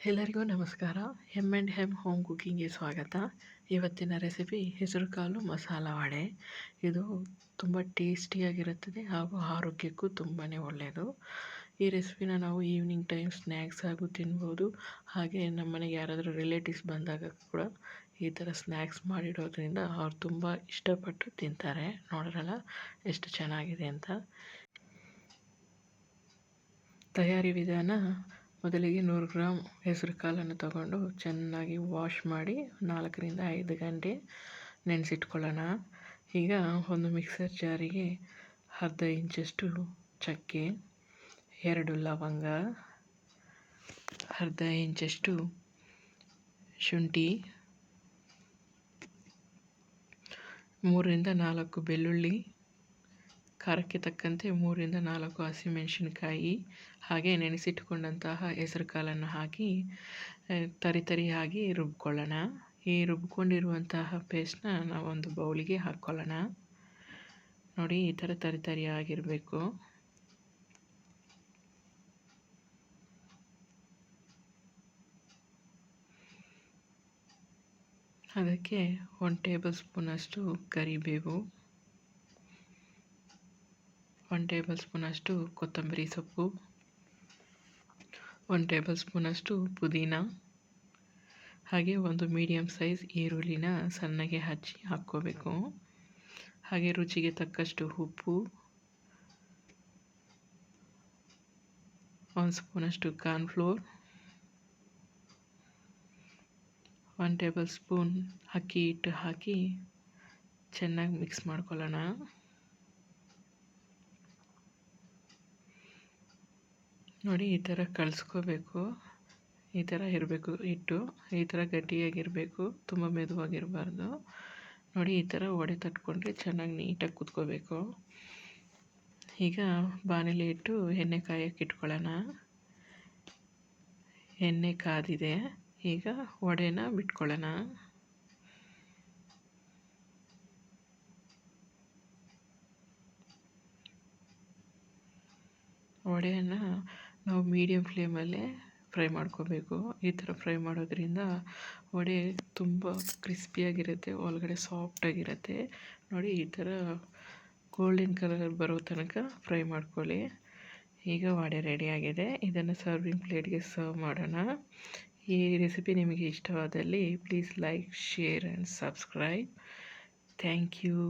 ಎಲ್ಲರಿಗೂ ನಮಸ್ಕಾರ. M home ಕುಕ್ಕಿಂಗ್ಗೆ ಸ್ವಾಗತ. ಇವತ್ತಿನ ರೆಸಿಪಿ ಹೆಸರುಕಾಳು ಮಸಾಲ ವಡೆ. ಇದು ತುಂಬ ಟೇಸ್ಟಿಯಾಗಿರುತ್ತದೆ ಹಾಗೂ ಆರೋಗ್ಯಕ್ಕೂ ತುಂಬಾ ಒಳ್ಳೆಯದು. ಈ ರೆಸಿಪಿನ ನಾವು ಈವ್ನಿಂಗ್ ಟೈಮ್ ಸ್ನ್ಯಾಕ್ಸ್ ಆಗೂ ತಿನ್ಬೋದು. ಹಾಗೆ ನಮ್ಮ ಮನೆಗೆ ಯಾರಾದರೂ ರಿಲೇಟಿವ್ಸ್ ಬಂದಾಗ ಕೂಡ ಈ ಥರ ಸ್ನ್ಯಾಕ್ಸ್ ಮಾಡಿಡೋದ್ರಿಂದ ಅವ್ರು ತುಂಬ ಇಷ್ಟಪಟ್ಟು ತಿಂತಾರೆ. ನೋಡಿರಲ್ಲ ಎಷ್ಟು ಚೆನ್ನಾಗಿದೆ ಅಂತ. ತಯಾರಿ ವಿಧಾನ: ಮೊದಲಿಗೆ 100 ಗ್ರಾಮ್ ಹೆಸರು ಕಾಳನ್ನು ತಗೊಂಡು ಚೆನ್ನಾಗಿ ವಾಶ್ ಮಾಡಿ 4 ರಿಂದ 5 ಗಂಟೆ ನೆನೆಸಿಟ್ಕೊಳ್ಳೋಣ. ಈಗ ಒಂದು ಮಿಕ್ಸರ್ ಜಾರಿಗೆ ಅರ್ಧ ಇಂಚಷ್ಟು ಚಕ್ಕೆ, 2 ಲವಂಗ, ಅರ್ಧ ಇಂಚಷ್ಟು ಶುಂಠಿ, 3 ರಿಂದ 4 ಬೆಳ್ಳುಳ್ಳಿ, ಖಾರಕ್ಕೆ ತಕ್ಕಂತೆ 3 ರಿಂದ 4 ಹಸಿಮೆಣಸಿನಕಾಯಿ, ಹಾಗೆ ನೆನೆಸಿಟ್ಟುಕೊಂಡಂತಹ ಹೆಸರು ಕಾಳನ್ನು ಹಾಕಿ ತರಿಯಾಗಿ ರುಬ್ಕೊಳ್ಳೋಣ. ಈ ರುಬ್ಕೊಂಡಿರುವಂತಹ ಪೇಸ್ಟ್ನ ನಾವೊಂದು ಬೌಲಿಗೆ ಹಾಕ್ಕೊಳ್ಳೋಣ. ನೋಡಿ, ಈ ಥರ ತರಿಯಾಗಿರಬೇಕು. ಅದಕ್ಕೆ 1 ಟೇಬಲ್ ಸ್ಪೂನಷ್ಟು ಕರಿಬೇವು, 1 ಟೇಬಲ್ ಸ್ಪೂನಷ್ಟು ಕೊತ್ತಂಬರಿ ಸೊಪ್ಪು, 1 ಟೇಬಲ್ ಸ್ಪೂನಷ್ಟು ಪುದೀನ, ಹಾಗೆ ಒಂದು ಮೀಡಿಯಮ್ ಸೈಜ್ ಈರುಳ್ಳಿನ ಸಣ್ಣಗೆ ಹಚ್ಚಿ ಹಾಕ್ಕೋಬೇಕು. ಹಾಗೆ ರುಚಿಗೆ ತಕ್ಕಷ್ಟು ಉಪ್ಪು, 1 ಸ್ಪೂನಷ್ಟು ಕಾರ್ನ್ಫ್ಲೋರ್, 1 ಟೇಬಲ್ ಸ್ಪೂನ್ ಅಕ್ಕಿ ಹಿಟ್ಟು ಹಾಕಿ ಚೆನ್ನಾಗಿ ಮಿಕ್ಸ್ ಮಾಡ್ಕೊಳ್ಳೋಣ. ನೋಡಿ, ಈ ಥರ ಕಲಿಸ್ಕೋಬೇಕು. ಈ ಥರ ಇರಬೇಕು ಹಿಟ್ಟು. ಈ ಥರ ಗಟ್ಟಿಯಾಗಿರಬೇಕು, ತುಂಬ ಮೆದುವಾಗಿರಬಾರ್ದು. ನೋಡಿ, ಈ ಥರ ವಡೆ ತಟ್ಕೊಂಡ್ರೆ ಚೆನ್ನಾಗಿ ನೀಟಾಗಿ ಕುತ್ಕೋಬೇಕು. ಈಗ ಬಾಣಲೆ ಇಟ್ಟು ಎಣ್ಣೆ ಕಾಯಕ್ಕೆ ಇಟ್ಕೊಳ್ಳೋಣ. ಎಣ್ಣೆ ಕಾದಿದೆ. ಈಗ ವಡೆನ ಬಿಟ್ಕೊಳ್ಳೋಣ. ವಡೆಯನ್ನು ನಾವು ಮೀಡಿಯಮ್ ಫ್ಲೇಮಲ್ಲೇ ಫ್ರೈ ಮಾಡ್ಕೋಬೇಕು. ಈ ಥರ ಫ್ರೈ ಮಾಡೋದ್ರಿಂದ ವಡೆ ತುಂಬ ಕ್ರಿಸ್ಪಿಯಾಗಿರುತ್ತೆ, ಒಳಗಡೆ ಸಾಫ್ಟಾಗಿರುತ್ತೆ. ನೋಡಿ, ಈ ಥರ ಗೋಲ್ಡನ್ ಕಲರ್ ಬರೋ ತನಕ ಫ್ರೈ ಮಾಡ್ಕೊಳ್ಳಿ. ಈಗ ವಡೆ ರೆಡಿಯಾಗಿದೆ. ಇದನ್ನು ಸರ್ವಿಂಗ್ ಪ್ಲೇಟ್ಗೆ ಸರ್ವ್ ಮಾಡೋಣ. ಈ ರೆಸಿಪಿ ನಿಮಗೆ ಇಷ್ಟವಾದಲ್ಲಿ please like, share and subscribe. Thank you.